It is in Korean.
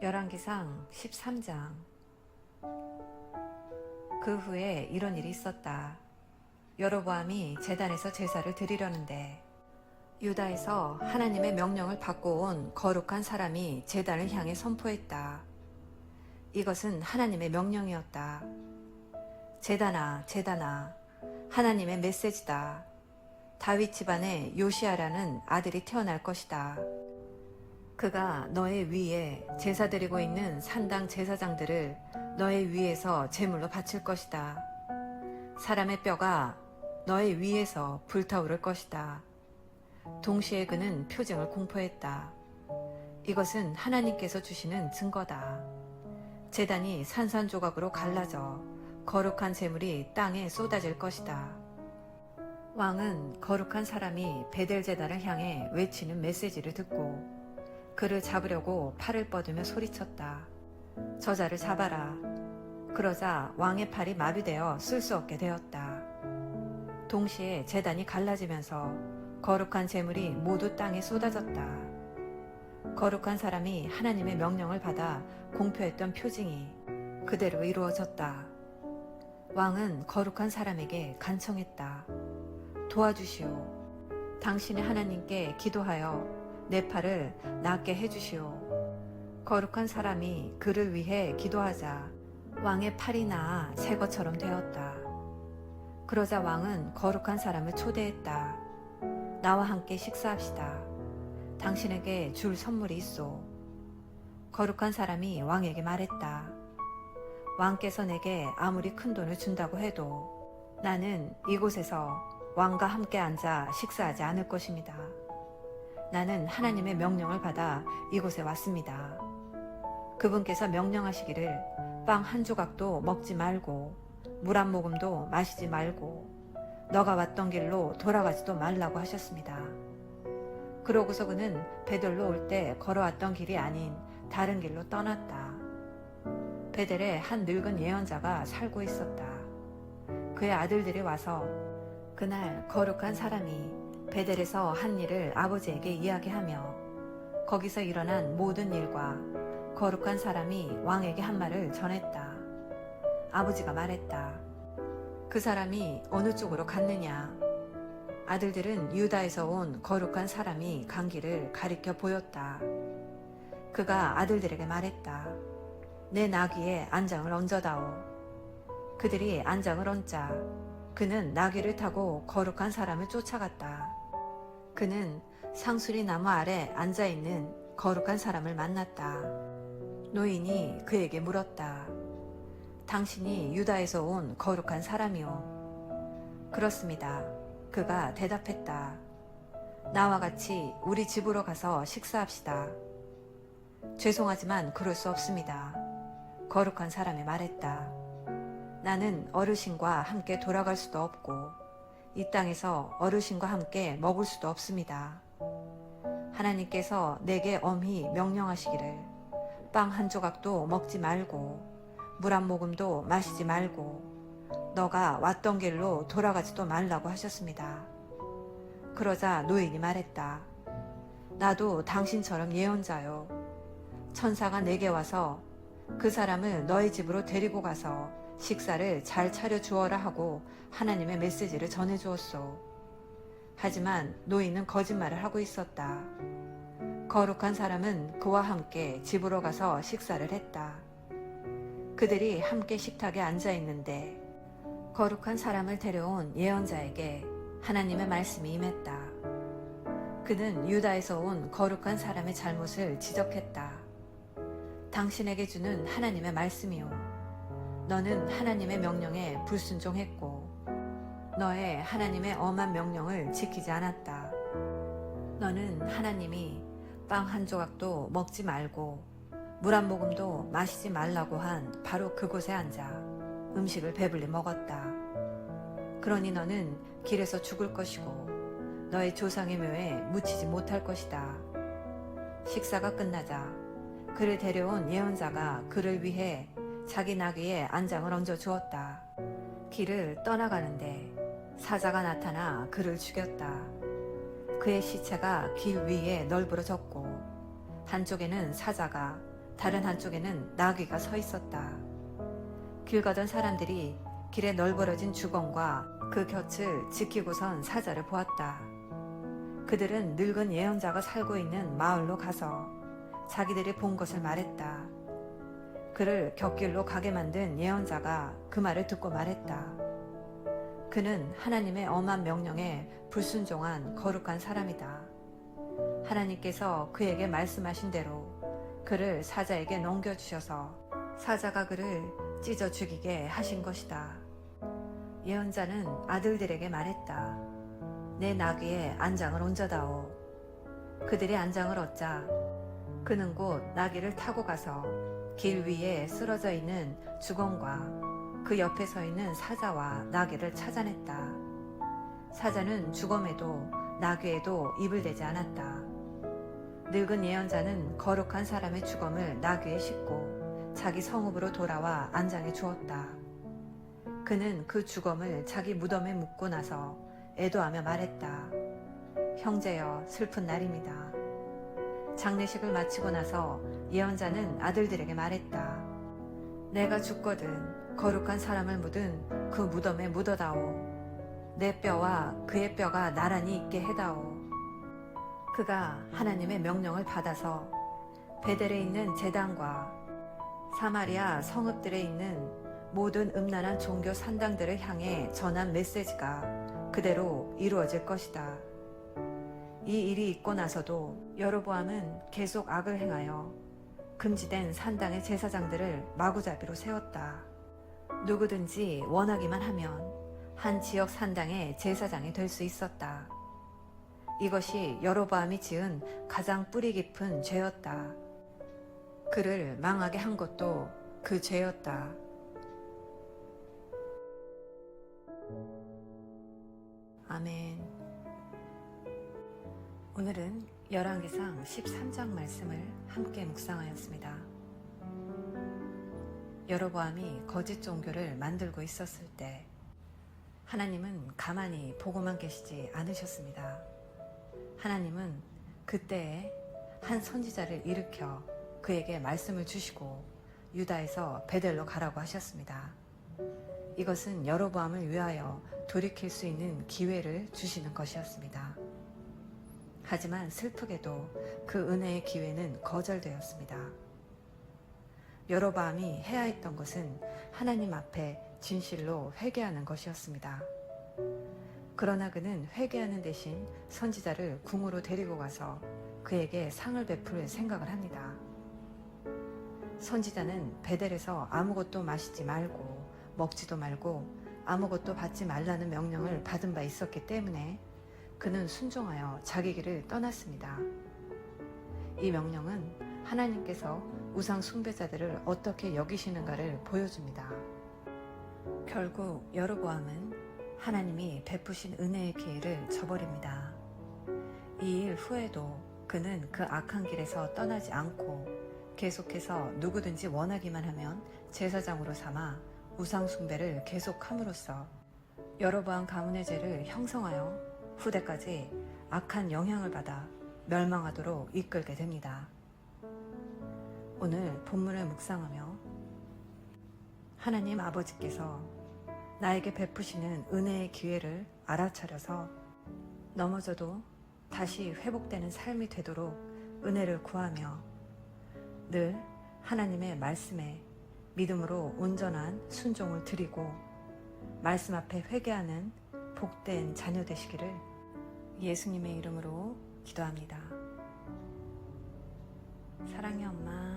열왕기상 13장. 그 후에 이런 일이 있었다. 여로보암이 제단에서 제사를 드리려는데 유다에서 하나님의 명령을 받고 온 거룩한 사람이 제단을 향해 선포했다. 이것은 하나님의 명령이었다. 제단아, 제단아, 하나님의 메시지다. 다윗 집안에 요시아라는 아들이 태어날 것이다. 그가 너의 위에 제사 드리고 있는 산당 제사장들을 너의 위에서 제물로 바칠 것이다. 사람의 뼈가 너의 위에서 불타오를 것이다. 동시에 그는 표징을 공포했다. 이것은 하나님께서 주시는 증거다. 제단이 산산조각으로 갈라져 거룩한 제물이 땅에 쏟아질 것이다. 왕은 거룩한 사람이 베델 제단을 향해 외치는 메시지를 듣고 그를 잡으려고 팔을 뻗으며 소리쳤다. 저자를 잡아라. 그러자 왕의 팔이 마비되어 쓸 수 없게 되었다. 동시에 제단이 갈라지면서 거룩한 제물이 모두 땅에 쏟아졌다. 거룩한 사람이 하나님의 명령을 받아 공표했던 표징이 그대로 이루어졌다. 왕은 거룩한 사람에게 간청했다. 도와주시오. 당신의 하나님께 기도하여 내 팔을 낫게 해주시오. 거룩한 사람이 그를 위해 기도하자 왕의 팔이 나아 새 것처럼 되었다. 그러자 왕은 거룩한 사람을 초대했다. 나와 함께 식사합시다. 당신에게 줄 선물이 있소. 거룩한 사람이 왕에게 말했다. 왕께서 내게 아무리 큰 돈을 준다고 해도 나는 이곳에서 왕과 함께 앉아 식사하지 않을 것입니다. 나는 하나님의 명령을 받아 이곳에 왔습니다. 그분께서 명령하시기를 빵 한 조각도 먹지 말고 물 한 모금도 마시지 말고 너가 왔던 길로 돌아가지도 말라고 하셨습니다. 그러고서 그는 베델로 올 때 걸어왔던 길이 아닌 다른 길로 떠났다. 베델에 한 늙은 예언자가 살고 있었다. 그의 아들들이 와서 그날 거룩한 사람이 베델에서 한 일을 아버지에게 이야기하며 거기서 일어난 모든 일과 거룩한 사람이 왕에게 한 말을 전했다. 아버지가 말했다. 그 사람이 어느 쪽으로 갔느냐? 아들들은 유다에서 온 거룩한 사람이 간 길을 가리켜 보였다. 그가 아들들에게 말했다. 내 나귀에 안장을 얹어다오. 그들이 안장을 얹자 그는 나귀를 타고 거룩한 사람을 쫓아갔다. 그는 상수리 나무 아래 앉아있는 거룩한 사람을 만났다. 노인이 그에게 물었다. 당신이 유다에서 온 거룩한 사람이오? 그렇습니다. 그가 대답했다. 나와 같이 우리 집으로 가서 식사합시다. 죄송하지만 그럴 수 없습니다. 거룩한 사람이 말했다. 나는 어르신과 함께 돌아갈 수도 없고 이 땅에서 어르신과 함께 먹을 수도 없습니다. 하나님께서 내게 엄히 명령하시기를 빵 한 조각도 먹지 말고 물 한 모금도 마시지 말고 너가 왔던 길로 돌아가지도 말라고 하셨습니다. 그러자 노인이 말했다. 나도 당신처럼 예언자요. 천사가 내게 와서 그 사람을 너희 집으로 데리고 가서 식사를 잘 차려 주어라 하고 하나님의 메시지를 전해 주었소. 하지만 노인은 거짓말을 하고 있었다. 거룩한 사람은 그와 함께 집으로 가서 식사를 했다. 그들이 함께 식탁에 앉아 있는데 거룩한 사람을 데려온 예언자에게 하나님의 말씀이 임했다. 그는 유다에서 온 거룩한 사람의 잘못을 지적했다. 당신에게 주는 하나님의 말씀이요. 너는 하나님의 명령에 불순종했고 너의 하나님의 엄한 명령을 지키지 않았다. 너는 하나님이 빵 한 조각도 먹지 말고 물 한 모금도 마시지 말라고 한 바로 그곳에 앉아 음식을 배불리 먹었다. 그러니 너는 길에서 죽을 것이고 너의 조상의 묘에 묻히지 못할 것이다. 식사가 끝나자 그를 데려온 예언자가 그를 위해 자기 나귀에 안장을 얹어 주었다. 길을 떠나가는데 사자가 나타나 그를 죽였다. 그의 시체가 길 위에 널브러졌고 한쪽에는 사자가 다른 한쪽에는 나귀가 서 있었다. 길 가던 사람들이 길에 널브러진 주검과 그 곁을 지키고선 사자를 보았다. 그들은 늙은 예언자가 살고 있는 마을로 가서 자기들이 본 것을 말했다. 그를 곁길로 가게 만든 예언자가 그 말을 듣고 말했다. 그는 하나님의 엄한 명령에 불순종한 거룩한 사람이다. 하나님께서 그에게 말씀하신 대로 그를 사자에게 넘겨주셔서 사자가 그를 찢어 죽이게 하신 것이다. 예언자는 아들들에게 말했다. 내 나귀에 안장을 얹어다오. 그들이 안장을 얻자 그는 곧 나귀를 타고 가서 길 위에 쓰러져 있는 주검과 그 옆에 서 있는 사자와 나귀를 찾아냈다. 사자는 주검에도 나귀에도 입을 대지 않았다. 늙은 예언자는 거룩한 사람의 주검을 나귀에 싣고 자기 성읍으로 돌아와 안장해 주었다. 그는 그 주검을 자기 무덤에 묻고 나서 애도하며 말했다. 형제여, 슬픈 날입니다. 장례식을 마치고 나서 예언자는 아들들에게 말했다. 내가 죽거든 거룩한 사람을 묻은 그 무덤에 묻어다오. 내 뼈와 그의 뼈가 나란히 있게 해다오. 그가 하나님의 명령을 받아서 베델에 있는 제단과 사마리아 성읍들에 있는 모든 음란한 종교 산당들을 향해 전한 메시지가 그대로 이루어질 것이다. 이 일이 있고 나서도 여로보암은 계속 악을 행하여 금지된 산당의 제사장들을 마구잡이로 세웠다. 누구든지 원하기만 하면 한 지역 산당의 제사장이 될 수 있었다. 이것이 여로보암이 지은 가장 뿌리 깊은 죄였다. 그를 망하게 한 것도 그 죄였다. 아멘. 오늘은 열왕기상 13장 말씀을 함께 묵상하였습니다. 여로보암이 거짓 종교를 만들고 있었을 때 하나님은 가만히 보고만 계시지 않으셨습니다. 하나님은 그때에 한 선지자를 일으켜 그에게 말씀을 주시고 유다에서 베델로 가라고 하셨습니다. 이것은 여로보암을 위하여 돌이킬 수 있는 기회를 주시는 것이었습니다. 하지만 슬프게도 그 은혜의 기회는 거절되었습니다. 여로보암이 해야 했던 것은 하나님 앞에 진실로 회개하는 것이었습니다. 그러나 그는 회개하는 대신 선지자를 궁으로 데리고 가서 그에게 상을 베풀 생각을 합니다. 선지자는 베델에서 아무것도 마시지 말고 먹지도 말고 아무것도 받지 말라는 명령을 받은 바 있었기 때문에 그는 순종하여 자기 길을 떠났습니다. 이 명령은 하나님께서 우상 숭배자들을 어떻게 여기시는가를 보여줍니다. 결국 여로보암은 하나님이 베푸신 은혜의 기회를 저버립니다. 이 일 후에도 그는 그 악한 길에서 떠나지 않고 계속해서 누구든지 원하기만 하면 제사장으로 삼아 우상 숭배를 계속함으로써 여로보암 가문의 죄를 형성하여 후대까지 악한 영향을 받아 멸망하도록 이끌게 됩니다. 오늘 본문을 묵상하며 하나님 아버지께서 나에게 베푸시는 은혜의 기회를 알아차려서 넘어져도 다시 회복되는 삶이 되도록 은혜를 구하며 늘 하나님의 말씀에 믿음으로 온전한 순종을 드리고 말씀 앞에 회개하는 복된 자녀 되시기를 예수님의 이름으로 기도합니다. 사랑의 엄마.